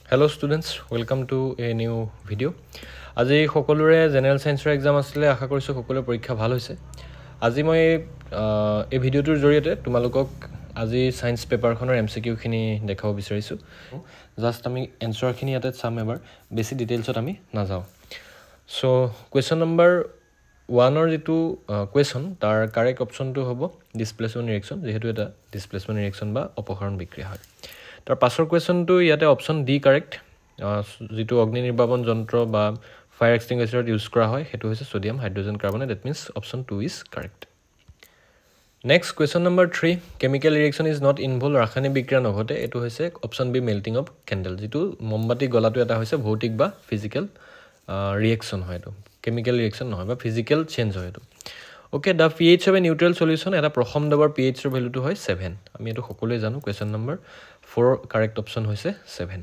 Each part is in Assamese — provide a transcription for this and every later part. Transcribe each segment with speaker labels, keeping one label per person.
Speaker 1: Hello students, welcome to a new video. আজি সকলোৰে জেনাৰেল সায়েন্সৰ এক্সাম আছিল আশা কৰিছো সকলোৰে পৰীক্ষা ভাল হৈছে। আজি মই এই ভিডিওটোৰ জৰিয়তে তোমালোকক আজি সায়েন্স পেপাৰখনৰ এমসিকিউ খিনি দেখাব বিচাৰিছো। জাস্ট আমি এনসাৰ খিনি ইয়াতে চাম এবাৰ, বেছি ডিটেইলছত আমি নাযাও। সো কোৱেশ্চন নম্বৰ 1 অৰ যেটো কোৱেশ্চন তাৰ কাৰেক্ট অপচনটো হ'ব ডিসপ্লেসমেন্ট ৰিঅ্যাকশন, যেহেতু এটা ডিসপ্লেসমেন্ট ৰিঅ্যাকশন বা অপসাৰণ বিক্ৰিয়া হয়। তাৰ পাছৰ কোৱেশ্চনটো ইয়াতে অপচন ডি কাৰেক্ট, যেটো অগ্নি নিৰ্বাপন যন্ত্ৰ বা ফায়াৰ এক্সটিংগুইশাৰত ইউজ কৰা হয় হেতু হৈছে sodium hydrogen carbonate. That means option 2 is correct. Next question number 3, chemical reaction is not involve, ৰাসায়নিক বিক্ৰিয়া নঘটে, এটো হৈছে option B melting of candle, যেটো মোমবাতি গলাটো এটা হৈছে ভৌতিক বা ফিজিক্যাল ৰিঅ্যাকশন হয়, এটো কেমিক্যাল ৰিঅ্যাকশন নহয় বা ফিজিক্যাল চেঞ্জ হয় এটো। Okay, the pH of a neutral solution, এটা প্ৰথম দাবৰ pH ৰ ভ্যালুটো হয় 7। আমি এটো সকলোৱে জানো। কোৱেশ্চন নম্বৰ 4 কাৰেক্ট অপচন হৈছে 7।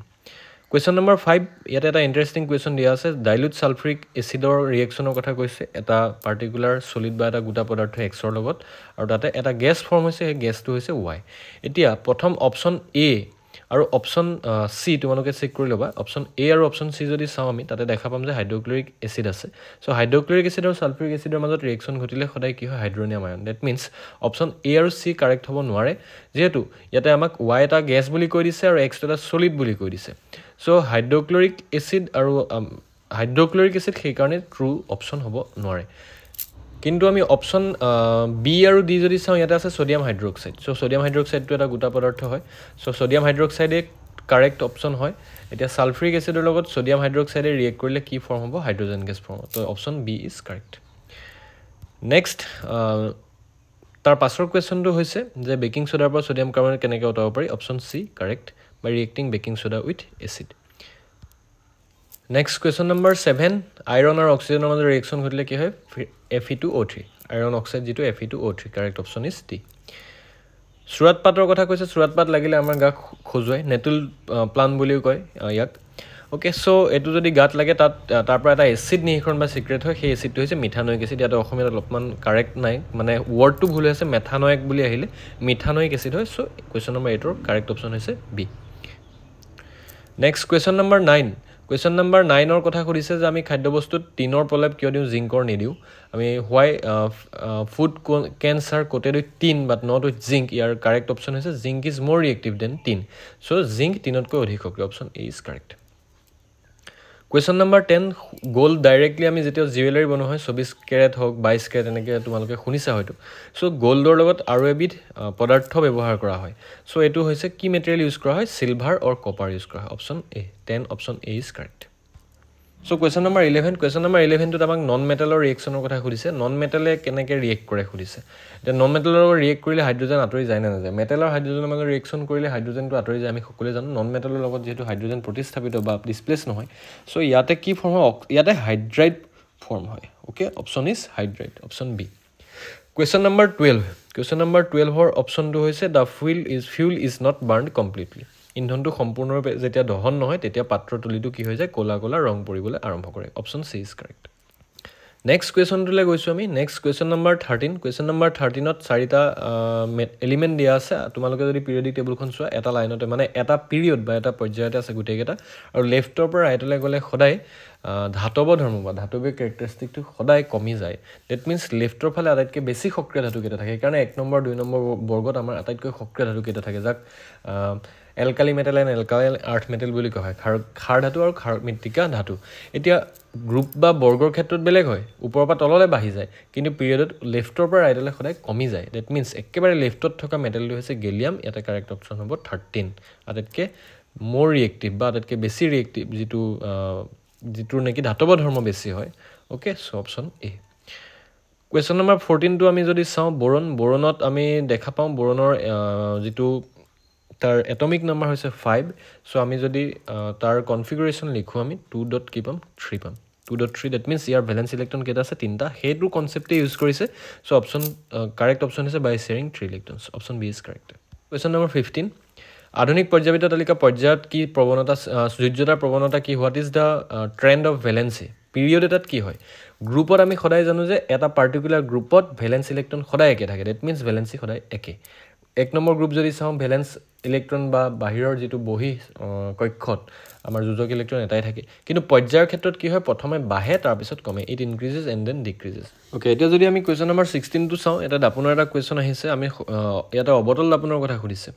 Speaker 1: কোৱেশ্চন নম্বৰ 5, ইয়াতে এটা ইন্টাৰেষ্টিং কোৱেশ্চন দিয়া আছে, ডাইলুট সালফ্ৰিক এসিডৰ ৰিঅ্যাকশনৰ কথা কৈছে। এটা পাৰ্টিকুলাৰ সলিড বা এটা গোটা পদাৰ্থ X ৰ লগত আৰু তাতে এটা গ্যাস ফৰ্ম হৈছে, এই গ্যাসটো হৈছে Y। এতিয়া প্ৰথম অপচন A আৰু অপচন সি তোমালোকে চেক কৰি লবা। অপচন এ আৰু অপচন সি যদি চাও আমি তাতে দেখা পাম যে হাইড্ৰোক্লোৰিক এসিড আছে। সো হাইড্ৰোক্লোৰিক এসিড আৰু সালফ্ৰিক এসিডৰ মাজত ৰিঅ্যাকশন ঘটিলে সদায় কি হয়, হাইড্ৰোনিয়াম আয়ন। দ্যাট মিন্স অপচন এ আৰু সি কাৰেক্ট হ'ব নোৱাৰে, যেহেতু ইয়াতে আমাক Y এটা গ্যাস বুলি কৈ দিছে আৰু X এটা সলিড বুলি কৈ দিছে। সো হাইড্ৰোক্লোৰিক এসিড আৰু হাইড্ৰোক্লোৰিক এসিড সেই কাৰণে ট্ৰু অপচন হ'ব নোৱাৰে। কিন্তু আমি অপচন বি আৰু ডি যদি চাও, ইয়াতে আছে সোডিয়াম হাইড্ৰক্সাইড। সো সোডিয়াম হাইড্ৰক্সাইডটো এটা গোটা পদাৰ্থ হয়। সো সোডিয়াম হাইড্ৰক্সাইডে কাৰেক্ট অপচন হয়। এতিয়া সালফ্ৰিক এসিডৰ লগত সোডিয়াম হাইড্ৰক্সাইডে ৰিঅ্যাক্ট কৰিলে কি ফৰ্ম হ'ব, হাইড্ৰোজেন গ্যাস ফৰ্ম। তো option B is correct. Next তাৰ পাছৰ কোৱেশ্চনটো হৈছে যে বেকিং সোডাৰ পৰা সোডিয়াম কাৰ্বনেট কেনেকৈ উঠাব পাৰি। Option C correct, by reacting baking soda with acid. Next question number 7, iron আৰু অক্সিজেনৰ মাজত ৰিঅ্যাকশন ঘটিলে কি হয়, Fe2O3, আইৰন অক্সাইড যেটো Fe2O3। Correct option is D. সুৰাত পাতৰ কথা কৈছে, সুৰাত পাত লাগিলে আমাৰ গা খজুৱাই, নেটুল প্লান বুলিও কয় ইয়াক। ওকে, সো এটো যদি গাত লাগে তাৰ পৰা এটা এসিড নিৰ্গমন বা সিক্ৰেট হয়, সেই এসিডটো হৈছে মিথানয়িক এসিড। ইয়াতে অসমীয়াত অলপমান কাৰেক্ট নাই, মানে ওয়াৰ্ডটো ভুল হৈছে, মেথানয়িক বুলি আহিলে মিথানয়িক এসিড হয়। সো কোৱেশ্চন নম্বৰ 8 ৰ কাৰেক্ট অপচন হৈছে B. Next question number 9, question number 9 ৰ কথা কৈছে যে আমি খাদ্যবস্তুত টিনৰ প্ৰলেপ কিয় দিও, জিংকৰ নিদিও। আমি why food cans are coated with tin but not with zinc. ইয়াৰ কাৰেক্ট অপচন হৈছে zinc is more reactive than tin. So zinc টিনতকৈ অধিক সক্ৰিয়। Option A is correct. Question number 10, gold directly আমি যেতিয়া জুৱেলাৰী বনোৱা হয় 24 কেৰেট হওক 22 কেৰেট এনেকৈ তোমালোকে শুনিছা হয়তো। সো গোল্ডৰ লগত আৰু এবিধ পদাৰ্থ ব্যৱহাৰ কৰা হয়। সো এটো হৈছে কি মেটেৰিয়েল ইউজ কৰা হয়, সিলভাৰ অৰ কপাৰ ইউজ কৰা হয়। Option A, 10 option A is correct. So question number 11, question number 11টোত আমাক নন মেটালৰ ৰিঅ্যাকশনৰ কথা সুধিছে। নন মেটালে কেনেকৈ ৰিঅ্যাক্ট কৰে সুধিছে। এতিয়া নন মেটালৰ লগত ৰিঅ্যাক্ট কৰিলে হাইড্ৰোজেন আঁতৰি যায় না নাযায়। মেটাল আৰু হাইড্ৰোজেনৰ মাজত ৰিঅ্যাকশন কৰিলে হাইড্ৰোজেনটো আঁতৰি যায়, আমি সকলোৱে জানো। নন মেটালৰ লগত যেহেতু হাইড্ৰোজেন প্ৰতিস্থাপিত বা ডিসপ্লেস নহয়, সো ইয়াতে কি ফৰ্ম হয়, ইয়াতে হাইড্ৰাইড ফৰ্ম হয়। Okay, option is hydride, option B. Question number 12, question number 12ৰ অপচনটো হৈছে the fuel is not burned completely. ইন্ধনটো সম্পূৰ্ণৰূপে যেতিয়া দহন নহয় তেতিয়া পাত্ৰতুলিটো কি হৈ যায়, ক'লা ক'লা ৰং পৰিবলৈ আৰম্ভ কৰে। Option C is correct. Next কুৱেশ্যনটোলৈ গৈছোঁ আমি। Next question number 13, question number 13ত 4টা এলিমেণ্ট দিয়া আছে। তোমালোকে যদি পিৰিয়ডিক টেবুলখন চোৱা, এটা লাইনতে মানে এটা পিৰিয়ড বা এটা পৰ্যায়তে আছে গোটেইকেইটা, আৰু লেফ্টৰ পৰা ৰাইটলৈ গ'লে সদায় ধাতৱ ধৰ্ম বা ধাতৱিক কেৰেক্টাৰিষ্টিকটো সদায় কমি যায়। ডেট মিন্স লেফ্টৰ ফালে আটাইতকৈ বেছি সক্ৰিয় ধাতুকেইটা থাকে। সেইকাৰণে 1 নম্বৰ 2 নম্বৰ বৰ্গত আমাৰ আটাইতকৈ সক্ৰিয় ধাতুকেইটা থাকে, যাক alkali metal and alkyl earth metal বুলি কোৱা হয়, ক্ষাৰ ধাতু আৰু ক্ষাৰ মৃত্তিকা ধাতু। এতিয়া গ্ৰুপ বা বৰ্গৰ ক্ষেত্ৰত বেলেগ হয়, ওপৰৰ পৰা তললৈ বাঢ়ি যায়, কিন্তু পিৰিয়ডত লেফ্টৰ পৰা ৰাইটলৈ সদায় কমি যায়। ডেট মিন্স একেবাৰে লেফ্টত থকা মেটেলটো হৈছে গেলিয়াম। ইয়াতে কাৰেক্ট অপচন হ'ব 13, আটাইতকৈ মোৰ ৰিয়েক্টিভ বা আটাইতকৈ বেছি ৰিয়েক্টিভ, যিটোৰ নেকি ধাতৱ ধৰ্ম বেছি হয়। ওকে, সো অপচন এ। কুৱেশ্যন নম্বৰ 14টো আমি যদি চাওঁ, বৰণত আমি দেখা পাওঁ বৰণৰ যিটো তাৰ এটমিক নাম্বাৰ হৈছে 5। সো আমি যদি তাৰ কনফিগাৰেশ্যন লিখোঁ, আমি 2.3 পাম। 2.3 ডেট মিন্স ইয়াৰ ভেলেন্স ইলেক্ট্ৰন কেইটা আছে, 3টা। সেইটো কনচেপ্টে ইউজ কৰিছে। সো অপচন কাৰেক্ট অপচন হৈছে by sharing 3 electrons. Option B is correct. Question number 15, আধুনিক পৰ্যায়বিদ্যা তালিকা পৰ্যায়ত কি প্ৰৱণতা, সূৰ্যতাৰ প্ৰৱণতা কি, what is the trend of valency. Period এটাত কি হয়, গ্ৰুপত আমি সদায় জানো যে এটা পাৰ্টিকুলাৰ গ্ৰুপত ভেলেন্স ইলেক্ট্ৰন সদায় একে থাকে। ডেট মিন্স ভেলেন্সি সদায় একে। 1 নম্বৰ গ্ৰুপ যদি চাওঁ, ভেলেন্স ইলেক্ট্ৰন বা বাহিৰৰ যেটো বহি কক্ষত আমাৰ যোজক ইলেক্ট্ৰন এটাই থাকে কিন্তু পৰ্যায়ৰ ক্ষেত্ৰত কি হয় প্ৰথমে বাহে তাৰ পিছত কমে ইট ইনক্ৰিজেস এন্ড দেন ডিক্ৰিজেস ওকে এতিয়া যদি আমি কোৱেশ্চন নম্বৰ 16 টো চাও এটা দাপনৰ এটা কোৱেশ্চন আহিছে আমি ইয়াতে অবতল দাপনৰ কথা খুদিছে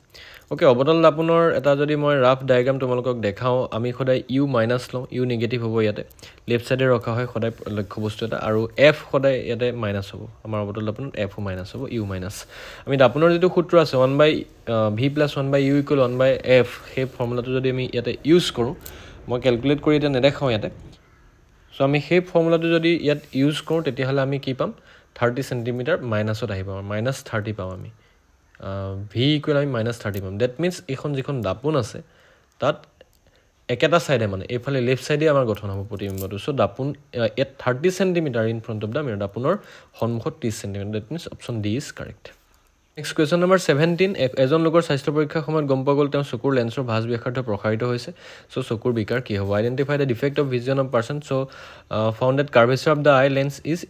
Speaker 1: ওকে অবতল দাপনৰ এটা যদি মই ৰাফ ডায়াগ্ৰাম তোমালোকক দেখাও আমি খদাই u মাইনাস লও u নেগেটিভ হ'ব ইয়াতে লেফট সাইডে ৰখা হয় খদাই লক্ষ্য বস্তু এটা আৰু f খদাই ইয়াতে মাইনাস হ'ব আমাৰ অবতল দাপনত f মাইনাস হ'ব u মাইনাস আমি দাপনৰ যেটো সূত্ৰ আছে 1/v + 1/u = 1/f সেই ফৰ্মুলাটো যদি আমি ইয়াতে ইউজ কৰো মই ক্যালকুলেট কৰি এটা নেদেখাও ইয়াতে সো আমি সেই ফৰ্মুলাটো যদি ইয়াত ইউজ কৰো তেতিয়া হলে আমি কি পাম 30 cm মাইনাসত আহিব -30 পাম আমি v = আমি -30 পাম দ্যাট মিন্স এখন যিখন দাপন আছে তাত একেটা সাইডে মানে এফালে লেফট সাইডে আমাৰ গঠন হ'ব প্ৰতিবিম্বটো সো দাপন at 30 cm in front of the mirror দাপনৰ সন্মুখত 30 cm that means option D is correct next question number 17 এজন লোকৰ স্বাস্থ্য পৰীক্ষাৰ সময়ত গম পোৱা গ'ল তেওঁ চকুৰ লেন্সৰ ভাঁজ ব্যাসাৰ্ধ প্ৰসাৰিত হৈছে সো চকুৰ বিকাৰ কি হ'ব identify the defect of vision of person so found that curvature of the I lens is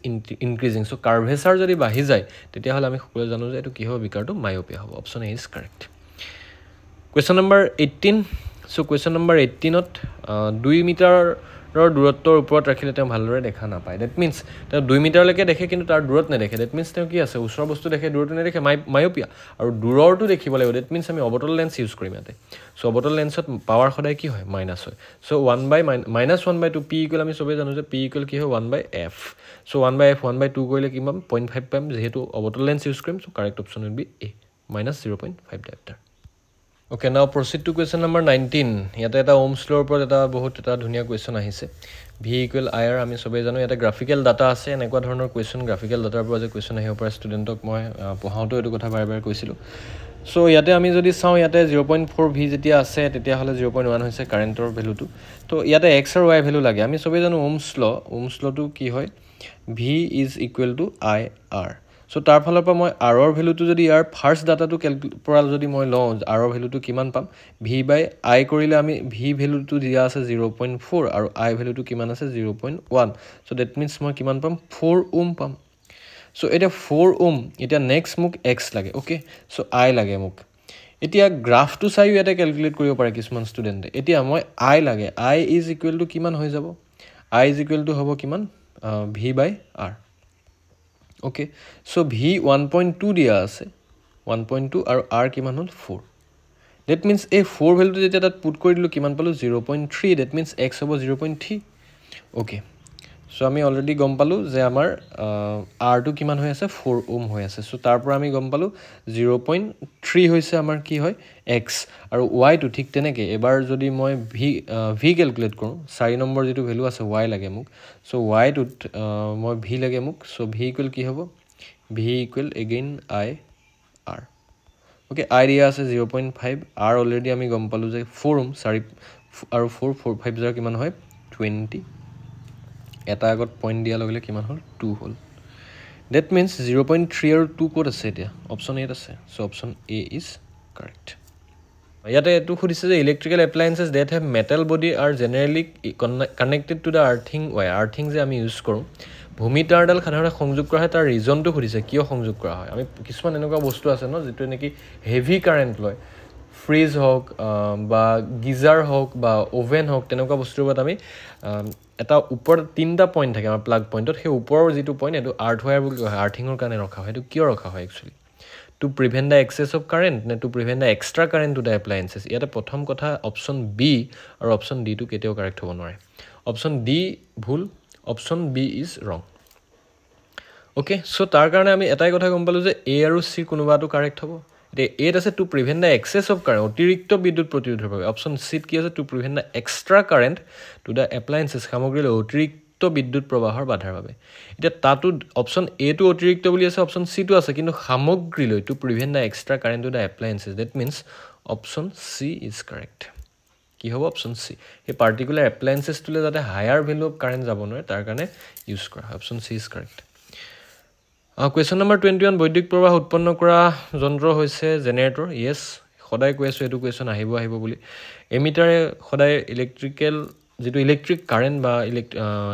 Speaker 1: increasing so curvature যদি বাঢ়ি যায় তেতিয়া হলে আমি সকলোৱে জানো যে এটো কি হ'ব বিকাৰটো মায়োপিয়া হ'ব option A is correct question number 18 so question number 18 ত 2 মিটাৰৰ দূৰত্বৰ ওপৰত ৰাখিলে তেওঁ ভালদৰে দেখা নাপায় দ্যাট মিন্স তেওঁ 2 মিটাৰলৈকে দেখে কিন্তু তাৰ দূৰত নেদেখে দ্যাট মিন্স তেওঁ কি আছে ওচৰৰ বস্তু দেখে দূৰত নেদেখে মায়োপিয়া আৰু দূৰৰটো দেখিব লাগিব দ্যাট মিন্স আমি অবতল লেন্স ইউজ কৰিম ইয়াতে সো অবতল লেন্সত পাৱাৰ সদায় কি হয় মাইনাস হয় সো 1/-1/2 p = আমি সবে জানো যে p = কি হয় 1/f সো 1/f 1/2 কৰিলে কি পাম 0.5 পাম যেহেতু অবতল লেন্স ইউজ কৰিম so correct option will be a -0.5 diopter Okay, now proceed to question number 19. ইয়াতে এটা ohms law ওপৰত এটা বহুত এটা ধুনিয়া কোৱেশ্চন আহিছে v = ir আমি সবে জানো এটা গ্ৰাফিক্যাল ডাটা আছে এনেকুৱা ধৰণৰ কোৱেশ্চন গ্ৰাফিক্যাল ডাটাৰ পৰা যে কোৱেশ্চন আহিব পৰা ষ্টুডেন্টক মই পঢ়াওটো এটো কথা বাৰে বাৰে কৈছিলো সো ইয়াতে আমি যদি চাও ইয়াতে 0.4 v যেতিয়া আছে তেতিয়া হলে 0.1 হৈছে কাৰেন্টৰ ভ্যালুটো তো ইয়াতে x আৰু y ভ্যালু লাগে আমি সবে জানো ohms law টো কি হয় v = ir সো তাৰ ফালৰ পৰা মই r ৰ ভ্যালুটো যদি ইয়াৰ ফাৰ্স্ট ডাটাটো পৰা যদি মই লওঁ r ৰ ভ্যালুটো কিমান পাম v/i কৰিলে আমি v ভ্যালুটো দিয়া আছে 0.4 আৰু i ভ্যালুটো কিমান আছে 0.1 সো দ্যাট মিন্স মই কিমান পাম 4 ওম পাম সো এটা 4 ওম এটা নেক্সট মোক x লাগে ওকে সো i লাগে মোক এতিয়া গ্ৰাফটো চাইও এটা ক্যালকুলেট কৰিব পাৰে কিছুমান ষ্টুডেন্টে এতিয়া মই i লাগে i = কিমান হৈ যাব i = হ'ব কিমান v/r Okay, so v 1.2 দিয়া আছে 1.2 আৰু r কিমান হল 4 that means a 4 ভ্যালুটো যেতিয়া তাত পুট কৰি দিলো কিমান পালো 0.3 that means x হ'ব 0.3 okay so আমি অলৰেডি গম পালো যে আমাৰ r টো কিমান হৈ আছে 4 ওম হৈ আছে so তাৰ পৰা আমি গম পালো 0.3 হৈছে আমাৰ কি হয় x আৰু y টো ঠিক তেনেকে এবাৰ যদি মই v ক্যালকুলেট কৰো 4 নম্বৰ যেটো ভ্যালু আছে y লাগে মোক so y টো মই v লাগে মোক so v = কি হ'ব v = again i r okay i দিয়া আছে 0.5 r অলৰেডি আমি গম পালো যে 4 ওম 4 আৰু 4 5 জাৰ কিমান হয় 20 এটা আগত পইণ্ট দিয়া লগলে কিমান হল 2 হল that means 0.3 আৰু 2 কোড আছে এতিয়া অপচন এ আছে so option A is correct ইয়াতে এটো খুদিছে যে ইলেক্ট্ৰিক্যাল এপ্লায়েন্সেস that have metal body are generally connected to the earthing wire earthing যে আমি ইউজ কৰো ভূমি তাঁৰডাল সাধাৰণতে সংযোগ কৰা হয় তাৰ ৰিজনটো খুদিছে কিয় সংযোগ কৰা হয় আমি কিছুমান এনেকুৱা বস্তু আছে ন যেটো নেকি হেভি কাৰেন্ট লয় ফ্ৰিজ হওক বা গিজাৰ হওক বা ওভেন হওক তেনেকুৱা বস্তুৰ ওপৰত আমি এটা ওপৰত তিনটা পইণ্ট থাকে আমাৰ প্লাগ পইণ্টত সেই ওপৰৰ যেটো পইণ্ট এটো আৰ্থ ওয়্যাৰ বুলি কয় আৰ্থিংৰ কাৰণে ৰখা হয় এটো কিয় ৰখা হয় actually to prevent the excess of current ne to prevent the extra current to the appliances ইয়াতে প্ৰথম কথা অপচন বি আৰু অপচন ডি টো কেতিয়াও কাৰেক্ট হ'ব নোৱাৰে অপচন ডি ভুল অপচন বি ইজ ৰং ওকে সো তাৰ কাৰণে আমি এটাই কথা গম পালো যে এ আৰু সি কোনোবাটো কাৰেক্ট হ'ব এট আছে to prevent the excess of current অতিৰিক্ত বিদ্যুৎ প্ৰতিৰোধৰ বাবে অপচন সি কি আছে to prevent the extra current to the appliances সামগ্ৰীলৈ অতিৰিক্ত বিদ্যুৎ প্ৰবাহৰ বাধাৰ বাবে এটা তাতো অপচন এ টো অতিৰিক্ত বুলি আছে অপচন সি টো আছে কিন্তু সামগ্ৰীলৈ to prevent the extra current to the appliances that means option c is correct কি হ'ব অপচন সি এই পাৰ্টিকুলাৰ এপ্লায়েন্সেস টুলে যাতে হায়াৰ ভ্যালু অফ কাৰেন্ট যাব নয় তাৰ কাৰণে ইউজ কৰা option C is correct question number 21 বৈদ্যুতিক প্ৰবাহ উৎপন্ন কৰা যন্ত্ৰ হৈছে জেনাৰেটৰ yes সদায় কৈছো এটো কোৱেশ্চন আহিব বুলি এমিটাৰে সদায় ইলেক্ট্ৰিক্যাল যেটো ইলেক্ট্ৰিক কাৰেন্ট বা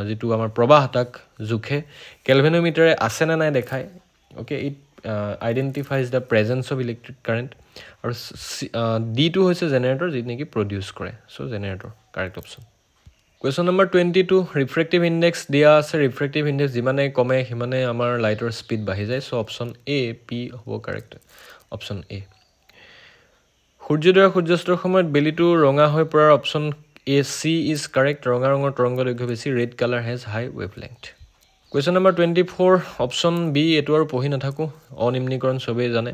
Speaker 1: যেটো আমাৰ প্ৰবাহ তাক জুখে কেলভিনোমিটাৰে আছে না নাই দেখায় okay identifies the presence of electric current আৰু ডিটো হৈছে জেনেৰেটৰ যি নেকি প্ৰডিউচ কৰে so' generator correct option question number 22 refractive index দিয়া আছে ৰিফ্ৰেক্টিভ ইণ্ডেক্স যিমানে কমে সিমানে আমাৰ লাইটৰ স্পীড বাঢ়ি যায় চ' অপশ্যন এ পি হ'ব কাৰেক্ট অপশ্যন এ সূৰ্যোদয় সূৰ্যাস্তৰ সময়ত বেলিটো ৰঙা হৈ পৰাৰ option A C is correct ৰঙা ৰঙৰ তৰংগ দৈৰ্ঘ্য বেছি red colour has high wavelength question number 24 option B এইটো আৰু পঢ়ি নাথাকোঁ অনিম্নীকৰণ চবেই জানে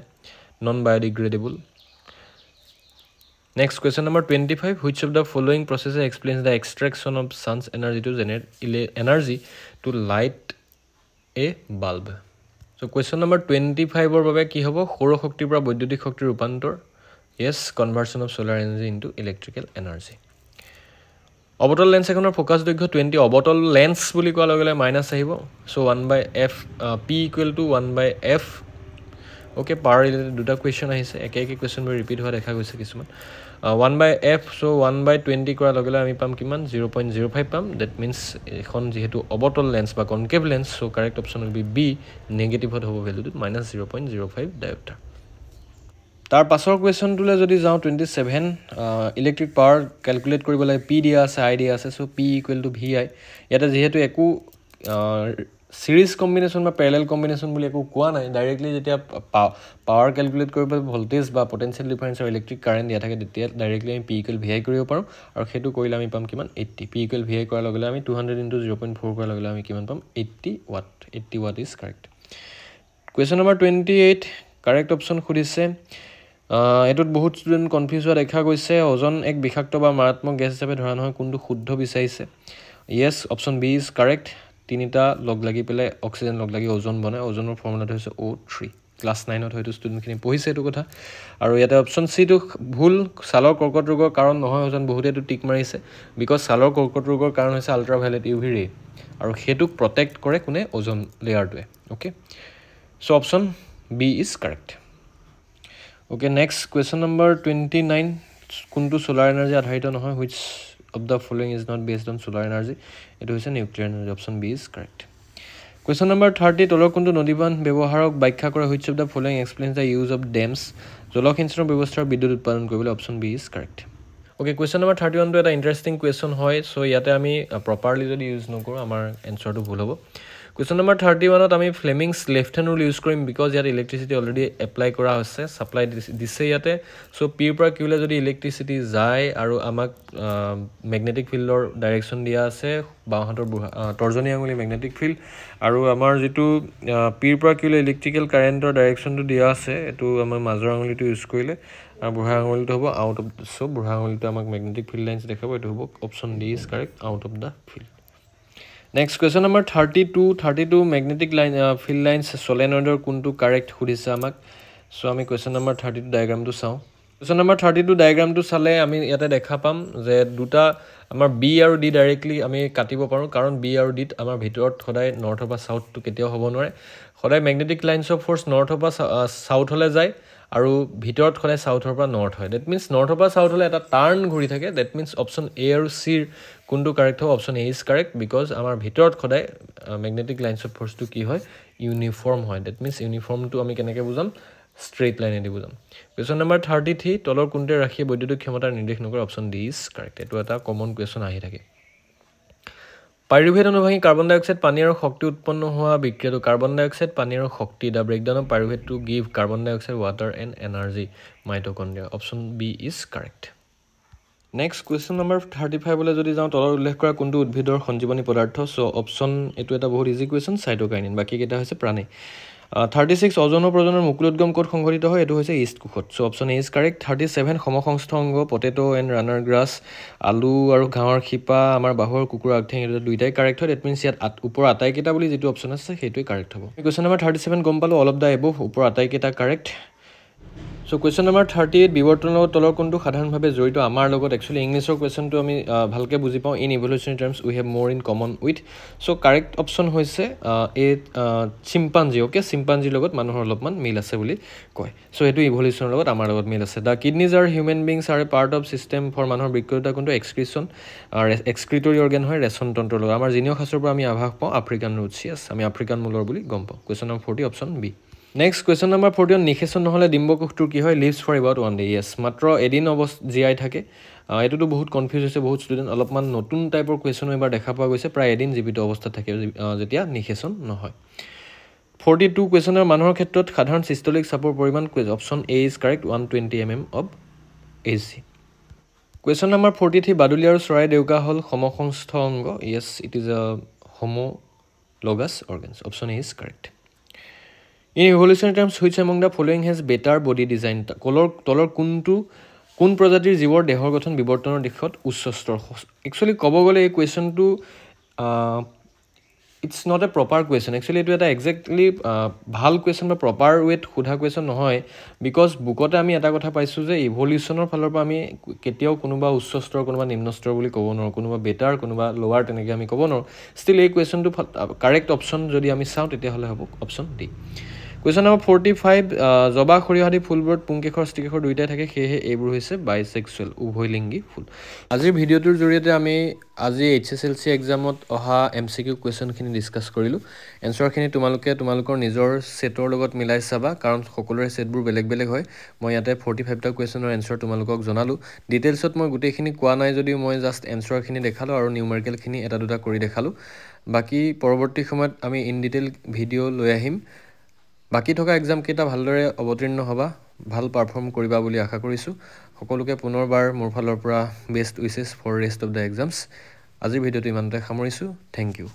Speaker 1: non biodegradable Next question number 25. Which of the following processes explains the extraction of sun's energy to generate energy to light a bulb? So question number 25 or babe ki hobo সৌৰ শক্তিৰ পৰা বৈদ্যুতিক শক্তিৰ ৰূপান্তৰ yes conversion of solar energy into electrical energy. অবতল লেন্স এখনৰ ফোকাস দৈৰ্ঘ্য 20 অবতল লেন্স বুলি কোৱা লগে মাইনাস আহিব so 1/f p equal to 1/f okay power related দুটা question আহিছে একে question মই ৰিপিট হোৱা দেখা গৈছে কিছুমান 1/f so 1/20 কৰা লগে আমি পাম কিমান 0.05 পাম that means এখন যেহেতু অবতল লেন্স বা concave lens so correct option will be b negative হ'ব ভ্যালুটো -0.05 ডায়োপ্টাৰ তাৰ পাছৰ question টুলে যদি যাও 27 ইলেক্ট্ৰিক পাৱাৰ ক্যালকুলেট কৰিব লাগে p দিয়া আছে i দিয়া আছে so p equal to vi ইয়াতে যেহেতু একো series combination বা parallel combination বুলি একো কোৱা নাই ডাইৰেক্টলি যেতিয়া পাৱাৰ ক্যালকুলেট কৰিব ভোল্টেজ বা potential difference of electric current দিয়া থাকে তেতিয়া ডাইৰেক্টলি আমি p equal vi কৰিব পাৰো আৰু হেতু কৰিলে আমি পাম কিমান 80 p equal vi কৰাৰ লগে আমি 200 into 0.4 কৰাৰ লগে আমি কিমান পাম 80 watt is correct question number 28 correct option খুদিছে এটোত বহুত ষ্টুডেন্ট কনফিউজ হোৱা দেখা গৈছে ওজন এক বিষাক্ত বা মাৰাত্মক গ্যাস হিচাপে ধৰা নহয় কোনটো শুদ্ধ বিচাৰিছে yes option b is correct তিনিটা লগ লাগি পেলে অক্সিজেন লগ লাগি ওজন বনায় ওজনৰ ফৰ্মুলাটো হৈছে O3 ক্লাস 9 ত হয়তো ষ্টুডেন্ট খিনি পঢ়িছে এটো কথা আৰু ইয়াতে অপচন সি টো ভুল ছালৰ কৰ্কট ৰোগৰ কাৰণ নহয় ওজন বহুতেটো টিক মাৰিছে বিকজ ছালৰ কৰ্কট ৰোগৰ কাৰণ হৈছে আল্ট্ৰাভায়োলেট UV ৰে আৰু হেতুক প্ৰটেক্ট কৰে কোনে ওজন লেয়াৰটোৱে okay so option B is correct okay next question number 29 কোনটো সোলাৰ এনাৰ্জি আধাৰিত নহয় which of the following is not based on solar energy it is a nuclear energy option b is correct question number 30 তলৰ কোনটো নদীবান ব্যৱহাৰক ব্যাখ্যা কৰে which of the following explains the use of dams জলসিঞ্চন ব্যৱস্থাৰ বিদ্যুৎ উৎপাদন কৰিবলৈ option b is correct okay question number 31 টো এটা ইন্টারেস্টিং কোৱেশ্চন হয় সো ইয়াতে আমি প্ৰপাৰলি যদি ইউজ নকৰো আমাৰ এনসাৰটো ভুল হ'ব question number 31 ত আমি Fleming's left hand rule use কৰিম বিকজ ইয়াত ইলেক্ট্ৰিসিটি অলৰেডি এপ্লাই কৰা হৈছে সাপ্লাই দিছে ইয়াতে সো পি পৰা কিউলে যদি ইলেক্ট্ৰিসিটি যায় আৰু আমাক ম্যাগনেটিক ফিল্ডৰ ডাইৰেকশন দিয়া আছে বাহাতৰ তৰ্জনী আঙুলি ম্যাগনেটিক ফিল্ড আৰু আমাৰ যেটো পি পৰা কিউলে ইলেক্ট্ৰিক্যাল কাৰেন্টৰ ডাইৰেকশনটো দিয়া আছে এটো আমাৰ মাজৰ আঙুলিটো ইউজ কৰিলে আৰু বুঢ়া আঙুলিটো হ'ব আউট অফ সো বুঢ়া আঙুলিটো আমাক ম্যাগনেটিক ফিল্ড লাইনস দেখাব এটো হ'ব option D is correct out of the field Next question number 32 magnetic line field lines solenoid or kuntu correct khudise amak so ami question number 32 diagram to saw question number 32 diagram to sale ami yate dekha pam je duta amar b aru d directly ami katibo paru karon b aru d amar bhitorot khodai north or south to ketio hobo nore khodai magnetic lines of force north or south hole jay আৰু ভিতৰত খলে সাউথৰ পৰা নৰ্থ হয় that means নৰ্থৰ পৰা সাউথ হলে এটা টাৰ্ন ঘূৰি থাকে that means option a আৰু c কোনটো কাৰেক্ট হ'ব option a is correct because আমাৰ ভিতৰত খদাই magnetic lines of force to কি হয় ইউনিফর্ম হয় that means ইউনিফর্ম টু আমি কেনেকে বুজাম স্ট্রেইট লাইন এদি বুজাম কোৱেশ্চন নম্বৰ 33 তলৰ কোনটো ৰাখি বৈদ্যুতিক ক্ষমতা নিৰ্দেশ নকৰে option d is correct এটো এটা কমন কোৱেশ্চন আহি থাকে পাইৰুভেট অনুভাগী কাৰ্বন ডাই অক্সাইড পানী আৰু শক্তি উৎপন্ন হোৱা বিক্ৰিয়াটো কাৰ্বন ডাই অক্সাইড পানী আৰু শক্তি the breakdown of pyruvate to give carbon dioxide water and energy mitochondria option B is correct next question number 35 লৈ যদি যাও তলৰ উল্লেখ কৰা কোনটো উদ্ভিদৰ সঞ্জীৱনী পদাৰ্থ সো অপচন এটো এটা বহুত ইজি কোৱেশ্চন সাইটোকাইনিন বাকি কেটা হৈছে প্ৰাণী 36 অজনৰ প্ৰজনৰ মুকুলোদ্গম কোড সংঘটিত হয় এটো হৈছে ইষ্ট কোষত so option A is correct 37 সমসংস্থ অংগ পটেটো এণ্ড ৰানাৰ গ্ৰাছ আলু আৰু ঘাঁহৰ খিপা আমাৰ বাহুৰ কুকুৰ আগঠেং এটা দুইটাই কাৰেক্ট হয় that means ইয়াত ওপৰ আটাই কেটা বুলি যেটো অপচন আছে হেতুই কাৰেক্ট হ'ব কোৱেশ্চন নম্বৰ 37 গম পালো অল অফ দা এবভ ওপৰ আটাই কেটা কাৰেক্ট So question number 38 বিবৰ্তনৰ তলৰ কোনটো সাধাৰণভাৱে জড়িত আমাৰ লগত actually ইংলিছৰ কোৱেশ্চনটো আমি ভালকে বুজি পাওঁ in evolutionary terms we have more in common with so correct option হৈছে a chimpanzee okay chimpanzee লগত মানুহৰ অলপমান মিল আছে বুলি কয় so এটো ইভলিউশনৰ লগত আমাৰ লগত মিল আছে the kidneys are human beings are a part of system for মানুহৰ বিক্ৰিয়তা কোনটো excretion excretory organ হয় ৰেচন তন্ত্ৰৰ লগত আমাৰ জিনিয় খাছৰ পৰা আমি আভাস পাওঁ আফ্ৰিকান ৰুটছ yes আমি আফ্ৰিকান মূলৰ বুলি গম পাওঁ question number 40 option b next question number 41 নিষেচন নহ'লে ডিম্বকোষটোৰ কি হয় লিভছ ফৰ এবাউট 1 ডে য়েছ মাত্ৰ এদিন জীয়াই থাকে এইটোতো বহুত কনফিউজ হৈছে বহুত ষ্টুডেণ্ট অলপমান নতুন টাইপৰ কুৱেশ্যনো এবাৰ দেখা পোৱা গৈছে প্ৰায় এদিন জীৱিত অৱস্থাত থাকে যেতিয়া নিষেচন নহয় 42 কুৱেশ্যনৰ মানুহৰ ক্ষেত্ৰত সাধাৰণ চিষ্টলিক চাপৰ পৰিমাণ option A is correct 120 mm of H G question number 43 বাদুলি আৰু চৰাই দেউকা হ'ল সমসংস্থ অংগ yes it is a homologous organs option A is correct in evolutionary terms which among the following has better body design তলৰ কোন প্ৰজাতিৰ জীৱৰ দেহৰ গঠন বিৱৰ্তনৰ দিশত উচ্চ স্তৰ একচুৱেলি ক'ব গ'লে এই কুৱেশ্যনটো it's not a proper question actually এইটো এটা একজেক্টলি ভাল কুৱেশ্যন বা প্ৰপাৰ ৱেত সোধা কুৱেশ্যন নহয় বিকজ বুকতে আমি এটা কথা পাইছোঁ যে ইভলিউশ্যনৰ ফালৰ পৰা আমি কেতিয়াও কোনোবা উচ্চ স্তৰ কোনোবা নিম্ন স্তৰ বুলি ক'ব নোৱাৰোঁ কোনোবা বেটাৰ কোনোবা লোৱাৰ তেনেকৈ আমি ক'ব নোৱাৰোঁ ষ্টিল এই কুৱেশ্যনটো কাৰেক্ট অপশ্যন যদি আমি চাওঁ তেতিয়াহ'লে হ'ব অপশ্যন ডি কুৱেশ্যন নম্বৰ 45 জবা সৰিয়হ আদি ফুলবোৰত পুংকেশৰ ষ্টিকেশৰ দুয়োটাই থাকে সেয়েহে এইবোৰ হৈছে বাইচেক্সুৱেল উভয়লিংগী ফুল আজিৰ ভিডিঅ'টোৰ জৰিয়তে আমি আজি HSLC এক্সামত অহা MCQ কুৱেশ্যনখিনি ডিছকাছ কৰিলোঁ এনচাৰখিনি তোমালোকৰ নিজৰ ছেটৰ লগত মিলাই চাবা কাৰণ সকলোৰে ছেটবোৰ বেলেগ বেলেগ হয় মই ইয়াতে 45টা কুৱেশ্যনৰ এনচাৰ তোমালোকক জনালোঁ ডিটেইলছত মই গোটেইখিনি কোৱা নাই যদিও মই জাষ্ট এনচাৰখিনি দেখালোঁ আৰু নিউমেৰিকেলখিনি এটা দুটা কৰি দেখালোঁ বাকী পৰৱৰ্তী সময়ত আমি ইন ডিটেইল ভিডিঅ' লৈ আহিম বাকি থকা এক্সাম কেইটা ভালদৰে অৱতীৰ্ণ হ'বা ভাল পাৰফৰ্ম কৰিবা বুলি আশা কৰিছোঁ সকলোকে পুনৰবাৰ মোৰ ফালৰ পৰা best wishes for rest of the exams আজিৰ ভিডিঅ'টো ইমানতে সামৰিছোঁ থেংক ইউ